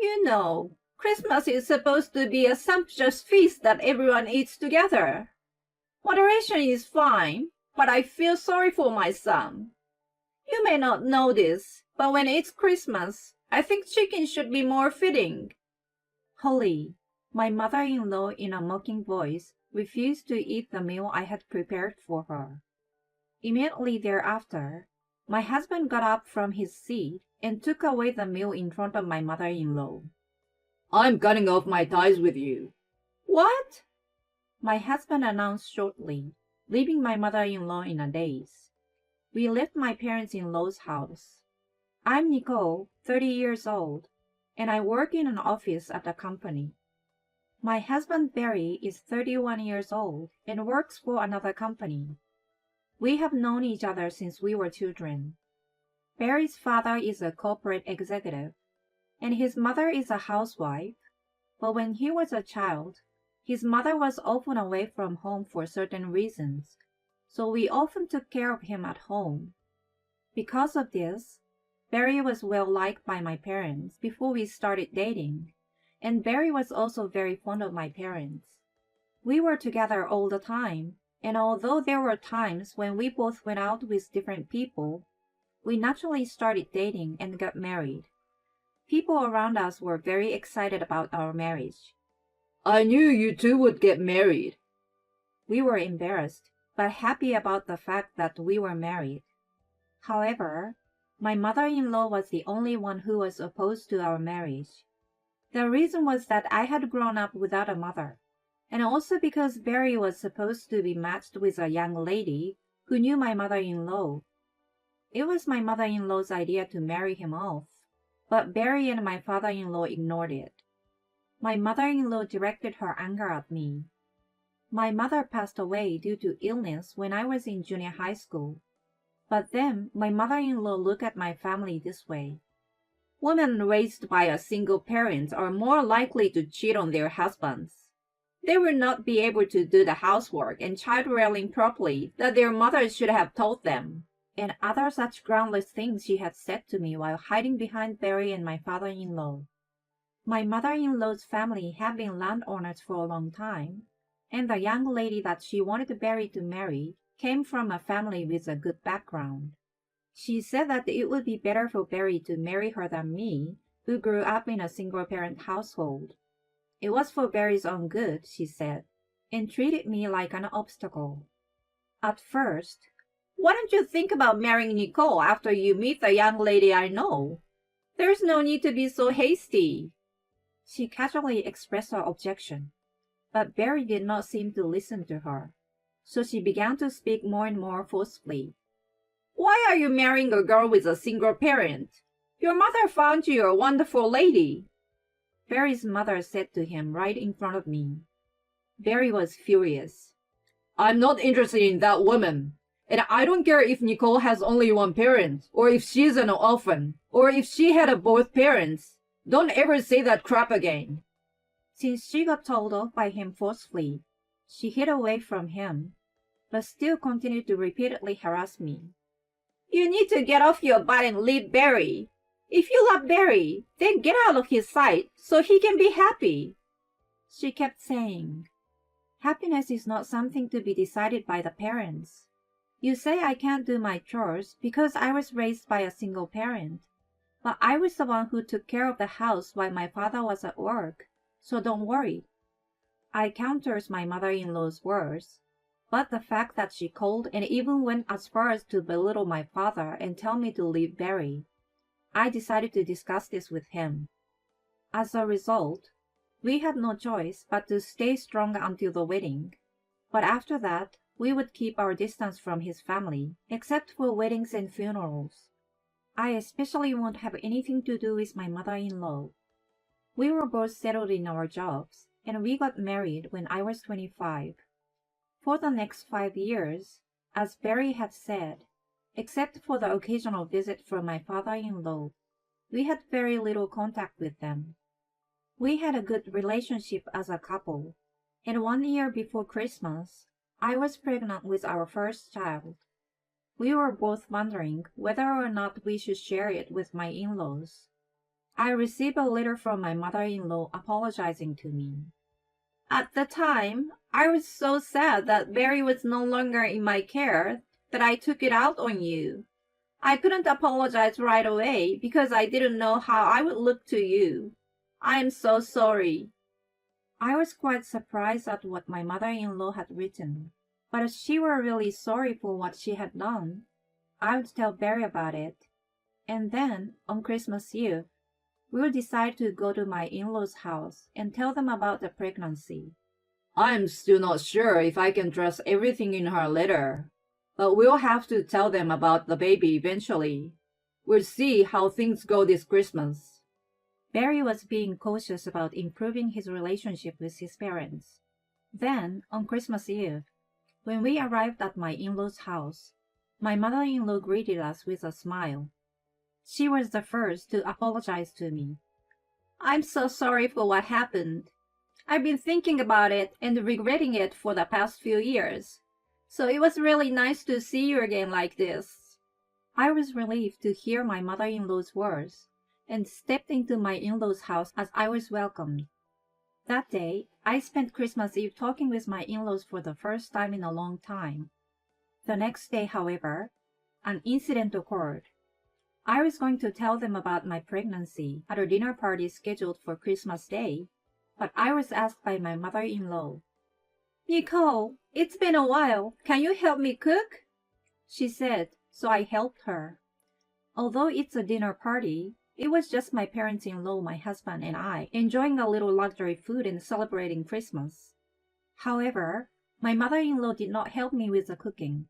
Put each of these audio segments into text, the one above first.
You know, Christmas is supposed to be a sumptuous feast that everyone eats together. Moderation is fine, but I feel sorry for my son. You may not know this, but when it's Christmas, I think chicken should be more fitting. Holly, my mother-in-law in a mocking voice, refused to eat the meal I had prepared for her. Immediately thereafter, my husband got up from his seat and took away the meal in front of my mother-in-law. I'm cutting off my ties with you. What? My husband announced shortly, leaving my mother-in-law in a daze. We left my parents-in-law's house. I'm Nicole, 30 years old, and I work in an office at a company. My husband Barry is 31 years old and works for another company. We have known each other since we were children. Barry's father is a corporate executive, and his mother is a housewife, but when he was a child, his mother was often away from home for certain reasons, so we often took care of him at home. Because of this, Barry was well liked by my parents before we started dating, and Barry was also very fond of my parents. We were together all the time, and although there were times when we both went out with different people, we naturally started dating and got married. People around us were very excited about our marriage. I knew you two would get married. We were embarrassed, but happy about the fact that we were married. However, my mother-in-law was the only one who was opposed to our marriage. The reason was that I had grown up without a mother, and also because Barry was supposed to be matched with a young lady who knew my mother-in-law. It was my mother-in-law's idea to marry him off, but Barry and my father-in-law ignored it. My mother-in-law directed her anger at me. My mother passed away due to illness when I was in junior high school. But then my mother-in-law looked at my family this way. Women raised by a single parent are more likely to cheat on their husbands. They will not be able to do the housework and child-rearing properly that their mothers should have taught them. And other such groundless things she had said to me while hiding behind Barry and my father-in-law. My mother-in-law's family had been landowners for a long time, and the young lady that she wanted Barry to marry came from a family with a good background. She said that it would be better for Barry to marry her than me, who grew up in a single-parent household. It was for Barry's own good, she said, and treated me like an obstacle. At first, why don't you think about marrying Nicole after you meet the young lady I know? There's no need to be so hasty. She casually expressed her objection, but Barry did not seem to listen to her, so she began to speak more and more forcefully. Why are you marrying a girl with a single parent? Your mother found you a wonderful lady. Barry's mother said to him right in front of me. Barry was furious. I'm not interested in that woman. And I don't care if Nicole has only one parent, or if she's an orphan, or if she had both parents. Don't ever say that crap again. Since she got told off by him forcefully, she hid away from him, but still continued to repeatedly harass me. You need to get off your butt and leave Barry. If you love Barry, then get out of his sight so he can be happy. She kept saying, happiness is not something to be decided by the parents. You say I can't do my chores because I was raised by a single parent, but I was the one who took care of the house while my father was at work, so don't worry. I countered my mother-in-law's words, but the fact that she called and even went as far as to belittle my father and tell me to leave Barry, I decided to discuss this with him. As a result, we had no choice but to stay strong until the wedding, but after that, we would keep our distance from his family, except for weddings and funerals. I especially won't have anything to do with my mother-in-law. We were both settled in our jobs, and we got married when I was 25. For the next 5 years, as Barry had said, except for the occasional visit from my father-in-law, we had very little contact with them. We had a good relationship as a couple, and 1 year before Christmas, I was pregnant with our first child. We were both wondering whether or not we should share it with my in-laws. I received a letter from my mother-in-law apologizing to me. At the time, I was so sad that Barry was no longer in my care that I took it out on you. I couldn't apologize right away because I didn't know how I would look to you. I am so sorry. I was quite surprised at what my mother-in-law had written, but if she were really sorry for what she had done, I would tell Barry about it. And then, on Christmas Eve, we'll decide to go to my in-laws' house and tell them about the pregnancy. I'm still not sure if I can trust everything in her letter, but we'll have to tell them about the baby eventually. We'll see how things go this Christmas. Barry was being cautious about improving his relationship with his parents. Then, on Christmas Eve, when we arrived at my in-laws' house, my mother-in-law greeted us with a smile. She was the first to apologize to me. I'm so sorry for what happened. I've been thinking about it and regretting it for the past few years. So it was really nice to see you again like this. I was relieved to hear my mother-in-law's words and stepped into my in-laws' house as I was welcomed. That day, I spent Christmas Eve talking with my in-laws for the first time in a long time. The next day, however, an incident occurred. I was going to tell them about my pregnancy at a dinner party scheduled for Christmas Day, but I was asked by my mother-in-law, "Nicole, it's been a while. Can you help me cook?" She said, so I helped her. Although it's a dinner party, it was just my parents-in-law, my husband, and I enjoying a little luxury food and celebrating Christmas. However, my mother-in-law did not help me with the cooking.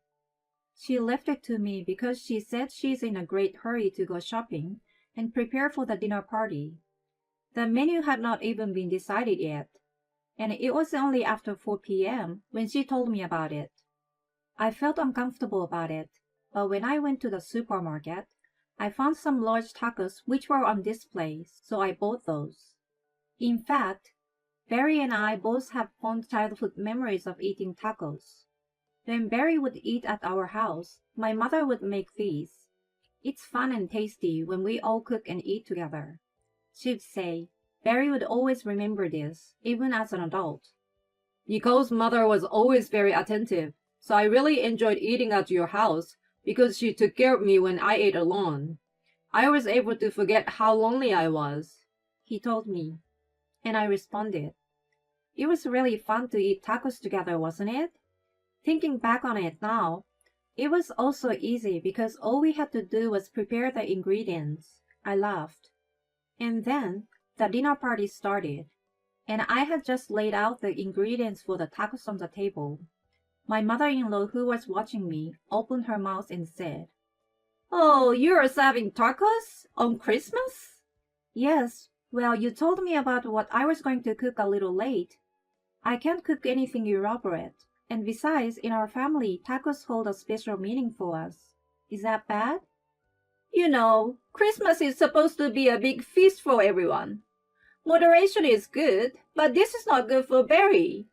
She left it to me because she said she's in a great hurry to go shopping and prepare for the dinner party. The menu had not even been decided yet, and it was only after 4 p.m. when she told me about it. I felt uncomfortable about it, but when I went to the supermarket, I found some large tacos which were on display, so I bought those. In fact, Barry and I both have fond childhood memories of eating tacos. When Barry would eat at our house, my mother would make these. It's fun and tasty when we all cook and eat together. She'd say, Barry would always remember this, even as an adult. Nicole's mother was always very attentive, so I really enjoyed eating at your house because she took care of me when I ate alone. I was able to forget how lonely I was, he told me, and I responded. It was really fun to eat tacos together, wasn't it? Thinking back on it now, it was also easy because all we had to do was prepare the ingredients. I laughed. And then the dinner party started, and I had just laid out the ingredients for the tacos on the table. My mother-in-law, who was watching me, opened her mouth and said, "Oh, you're serving tacos on Christmas?" "Yes, well, you told me about what I was going to cook a little late. I can't cook anything elaborate, and besides, in our family, tacos hold a special meaning for us. Is that bad?" You know, Christmas is supposed to be a big feast for everyone. Moderation is good, but this is not good for Barry.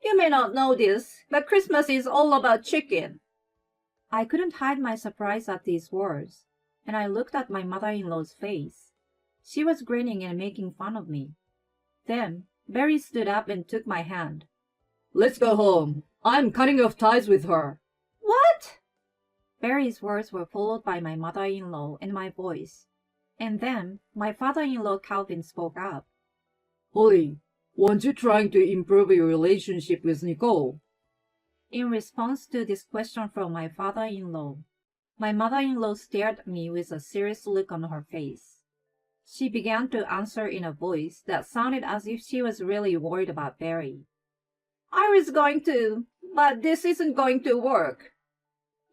You may not know this, but Christmas is all about chicken. I couldn't hide my surprise at these words, and I looked at my mother-in-law's face. She was grinning and making fun of me. Then Barry stood up and took my hand. "Let's go home. I'm cutting off ties with her." "What?" Barry's words were followed by my mother-in-law and my voice, and then my father-in-law Calvin spoke up. "Holly, weren't you trying to improve your relationship with Nicole?" In response to this question from my father-in-law, my mother-in-law stared at me with a serious look on her face. She began to answer in a voice that sounded as if she was really worried about Barry. "I was going to, but this isn't going to work.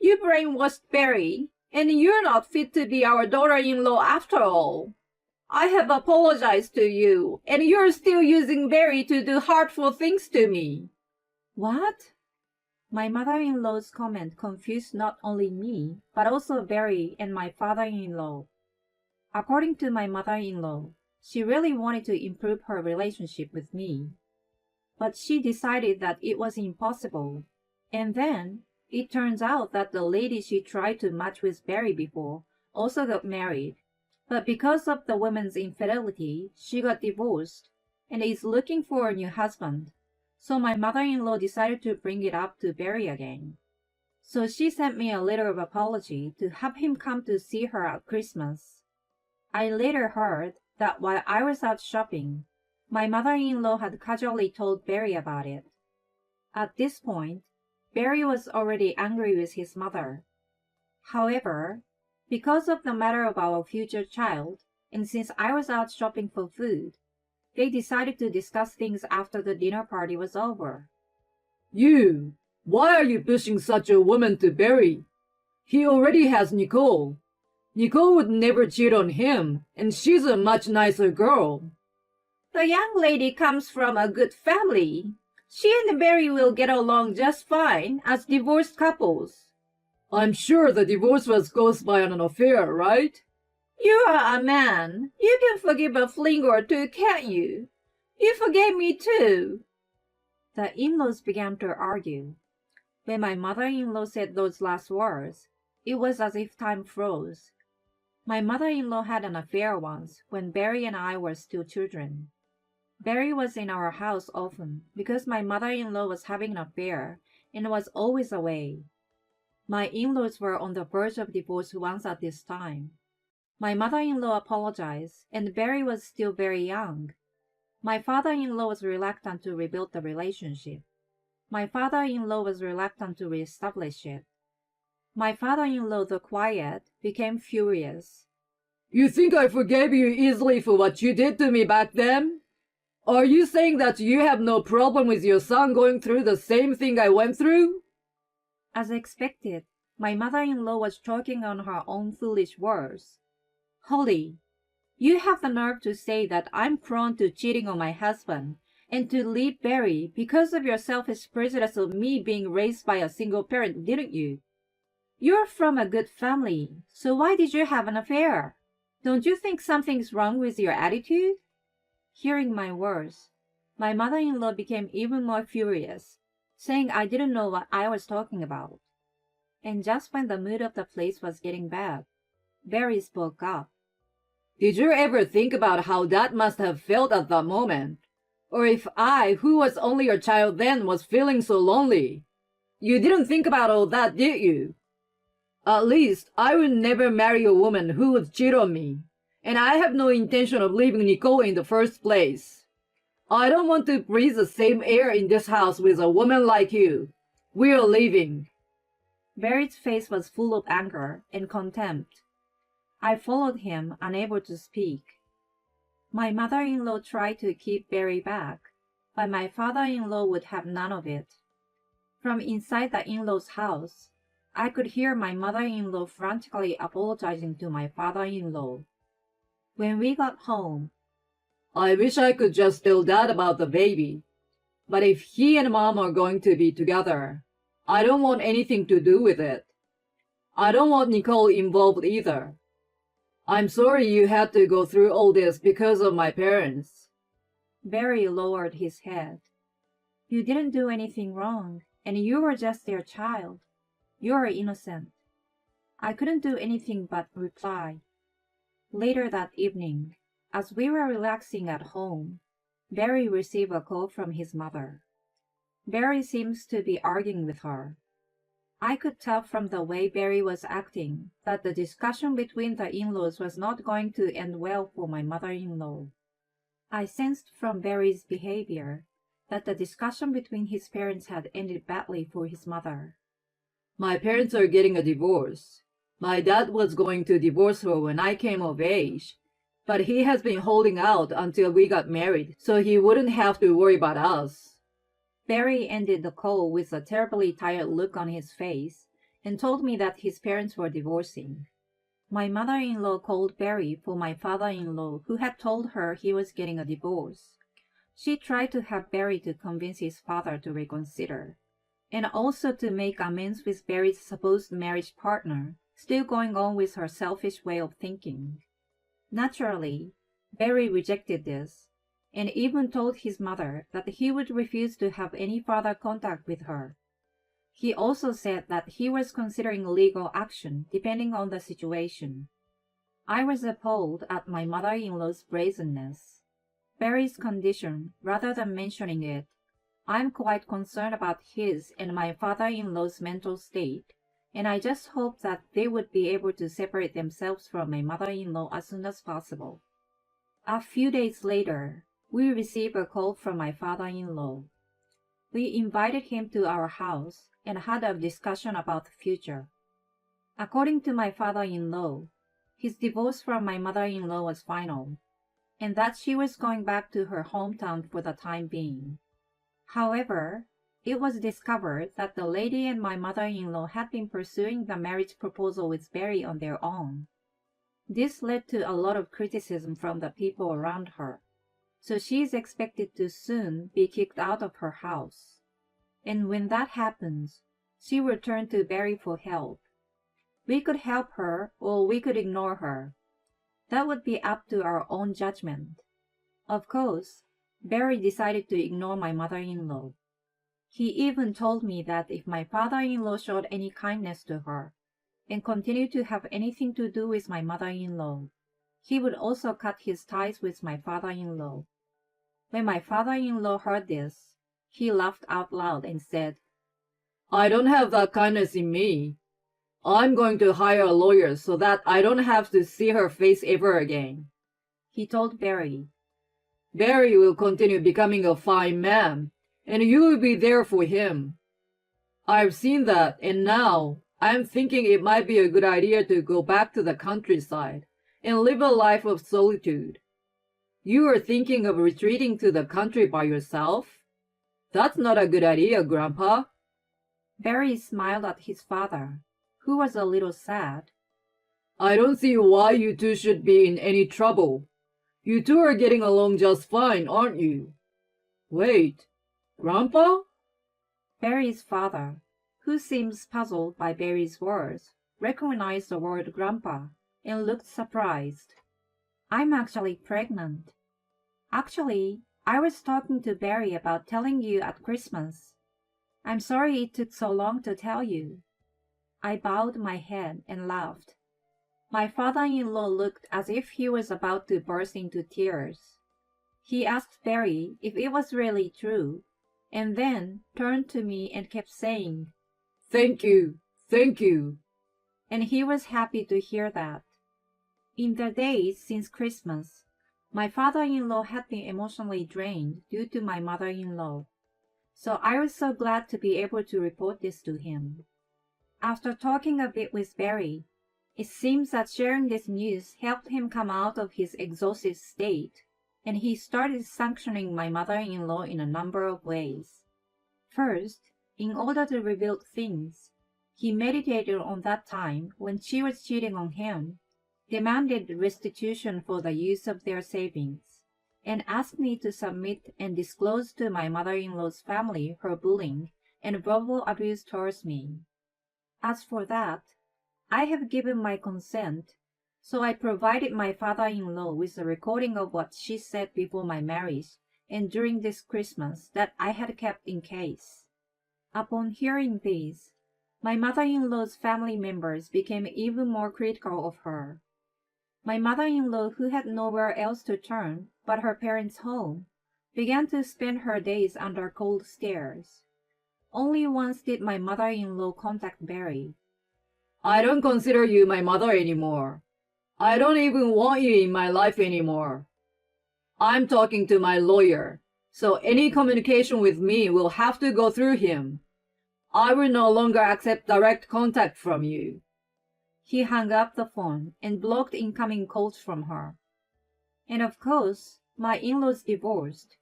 You brainwashed Barry, and you're not fit to be our daughter-in-law after all. I have apologized to you, and you're still using Barry to do hurtful things to me." What? My mother-in-law's comment confused not only me, but also Barry and my father-in-law. According to my mother-in-law, she really wanted to improve her relationship with me. But she decided that it was impossible. And then, it turns out that the lady she tried to match with Barry before also got married. But because of the woman's infidelity, she got divorced and is looking for a new husband. So my mother-in-law decided to bring it up to Barry again. So she sent me a letter of apology to have him come to see her at Christmas. I later heard that while I was out shopping, my mother-in-law had casually told Barry about it. At this point, Barry was already angry with his mother. However, because of the matter of our future child, and since I was out shopping for food, they decided to discuss things after the dinner party was over. Why are you pushing such a woman to Barry? He already has Nicole. Nicole would never cheat on him, and she's a much nicer girl. The young lady comes from a good family. She and Barry will get along just fine as divorced couples. I'm sure the divorce was caused by an affair, right? You are a man. You can forgive a fling or two, can't you? You forgave me too. The in-laws began to argue. When my mother-in-law said those last words, it was as if time froze. My mother-in-law had an affair once when Barry and I were still children. Barry was in our house often because my mother-in-law was having an affair and was always away. My in-laws were on the verge of divorce once at this time. My mother-in-law apologized, and Barry was still very young. My father-in-law was reluctant to rebuild the relationship. My father-in-law was reluctant to reestablish it. My father-in-law, though quiet, became furious. You think I forgave you easily for what you did to me back then? Are you saying that you have no problem with your son going through the same thing I went through? As expected, my mother-in-law was choking on her own foolish words. Holly, you have the nerve to say that I'm prone to cheating on my husband and to leave Barry because of your selfish prejudice of me being raised by a single parent, didn't you? You're from a good family, so why did you have an affair? Don't you think something's wrong with your attitude? Hearing my words, my mother-in-law became even more furious, saying I didn't know what I was talking about. And just when the mood of the place was getting bad, Barry spoke up. Did you ever think about how that must have felt at that moment? Or if I, who was only a child then, was feeling so lonely? You didn't think about all that, did you? At least, I would never marry a woman who would cheat on me, and I have no intention of leaving Nicole in the first place. I don't want to breathe the same air in this house with a woman like you. We're leaving. Barry's face was full of anger and contempt. I followed him, unable to speak. My mother-in-law tried to keep Barry back, but my father-in-law would have none of it. From inside the in-law's house, I could hear my mother-in-law frantically apologizing to my father-in-law. When we got home, I wish I could just tell Dad about the baby. But if he and Mom are going to be together, I don't want anything to do with it. I don't want Nicole involved either. I'm sorry you had to go through all this because of my parents. Barry lowered his head. You didn't do anything wrong, and you were just their child. You're innocent. I couldn't do anything but reply. Later that evening, as we were relaxing at home, Barry received a call from his mother. Barry seems to be arguing with her. I could tell from the way Barry was acting that the discussion between the in-laws was not going to end well for my mother-in-law. I sensed from Barry's behavior that the discussion between his parents had ended badly for his mother. My parents are getting a divorce. My dad was going to divorce her when I came of age, but he has been holding out until we got married so he wouldn't have to worry about us. Barry ended the call with a terribly tired look on his face and told me that his parents were divorcing. My mother-in-law called Barry for my father-in-law, who had told her he was getting a divorce. She tried to have Barry to convince his father to reconsider, and also to make amends with Barry's supposed marriage partner, still going on with her selfish way of thinking. Naturally, Barry rejected this, and even told his mother that he would refuse to have any further contact with her. He also said that he was considering legal action depending on the situation. I was appalled at my mother-in-law's brazenness. Barry's condition, rather than mentioning it, I'm quite concerned about his and my father-in-law's mental state, and I just hope that they would be able to separate themselves from my mother-in-law as soon as possible. A few days later, we received a call from my father-in-law. We invited him to our house and had a discussion about the future. According to my father-in-law, his divorce from my mother-in-law was final, and that she was going back to her hometown for the time being. However, it was discovered that the lady and my mother-in-law had been pursuing the marriage proposal with Barry on their own. This led to a lot of criticism from the people around her, so she is expected to soon be kicked out of her house. And when that happens, she will turn to Barry for help. We could help her or we could ignore her. That would be up to our own judgment. Of course, Barry decided to ignore my mother-in-law. He even told me that if my father-in-law showed any kindness to her and continued to have anything to do with my mother-in-law, he would also cut his ties with my father-in-law. When my father-in-law heard this, he laughed out loud and said, I don't have that kindness in me. I'm going to hire a lawyer so that I don't have to see her face ever again. He told Barry. Barry will continue becoming a fine man, and you will be there for him. I've seen that, and now I'm thinking it might be a good idea to go back to the countryside and live a life of solitude. You are thinking of retreating to the country by yourself? That's not a good idea, Grandpa. Barry smiled at his father, who was a little sad. I don't see why you two should be in any trouble. You two are getting along just fine, aren't you? Wait, Grandpa? Barry's father, who seems puzzled by Barry's words, recognized the word Grandpa and looked surprised. I'm actually pregnant. Actually, I was talking to Barry about telling you at Christmas. I'm sorry it took so long to tell you. I bowed my head and laughed. My father-in-law looked as if he was about to burst into tears. He asked Barry if it was really true, and then turned to me and kept saying, Thank you, thank you. And he was happy to hear that. In the days since Christmas, my father-in-law had been emotionally drained due to my mother-in-law, so I was so glad to be able to report this to him. After talking a bit with Barry, it seems that sharing this news helped him come out of his exhausted state, and he started sanctioning my mother-in-law in a number of ways. First, in order to rebuild things, he meditated on that time when she was cheating on him, demanded restitution for the use of their savings, and asked me to submit and disclose to my mother-in-law's family her bullying and verbal abuse towards me. As for that, I have given my consent, so I provided my father-in-law with a recording of what she said before my marriage and during this Christmas that I had kept in case. Upon hearing this, my mother-in-law's family members became even more critical of her. My mother-in-law, who had nowhere else to turn but her parents' home, began to spend her days under cold stares. Only once did my mother-in-law contact Barry. I don't consider you my mother anymore. I don't even want you in my life anymore. I'm talking to my lawyer, so any communication with me will have to go through him. I will no longer accept direct contact from you. He hung up the phone and blocked incoming calls from her. And of course, my in-laws divorced.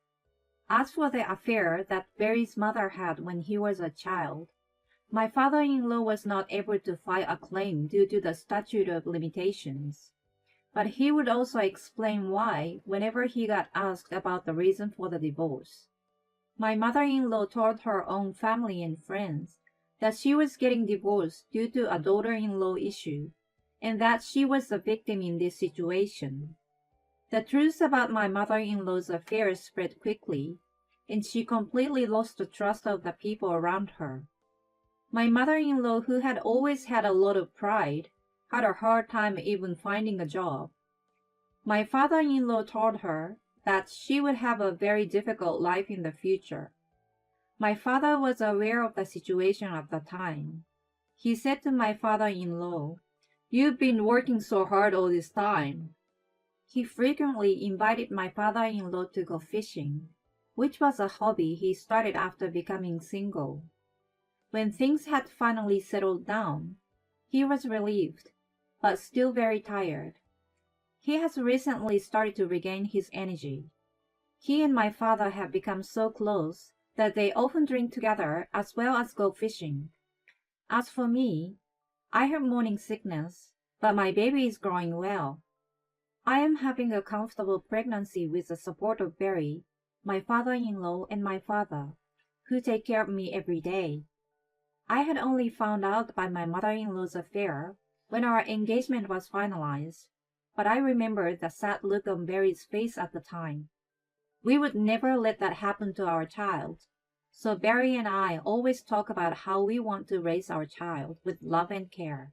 As for the affair that Barry's mother had when he was a child, my father-in-law was not able to file a claim due to the statute of limitations. But he would also explain why whenever he got asked about the reason for the divorce. My mother-in-law told her own family and friends that she was getting divorced due to a daughter-in-law issue, and that she was the victim in this situation. The truth about my mother-in-law's affairs spread quickly, and she completely lost the trust of the people around her. My mother-in-law, who had always had a lot of pride, had a hard time even finding a job. My father-in-law told her that she would have a very difficult life in the future. My father was aware of the situation at the time. He said to my father-in-law, "You've been working so hard all this time." He frequently invited my father-in-law to go fishing, which was a hobby he started after becoming single. When things had finally settled down, he was relieved, but still very tired. He has recently started to regain his energy. He and my father have become so close that they often drink together as well as go fishing. As for me, I have morning sickness, but my baby is growing well. I am having a comfortable pregnancy with the support of Barry, my father-in-law, and my father, who take care of me every day. I had only found out by my mother-in-law's affair when our engagement was finalized, but I remembered the sad look on Barry's face at the time. We would never let that happen to our child, so Barry and I always talk about how we want to raise our child with love and care.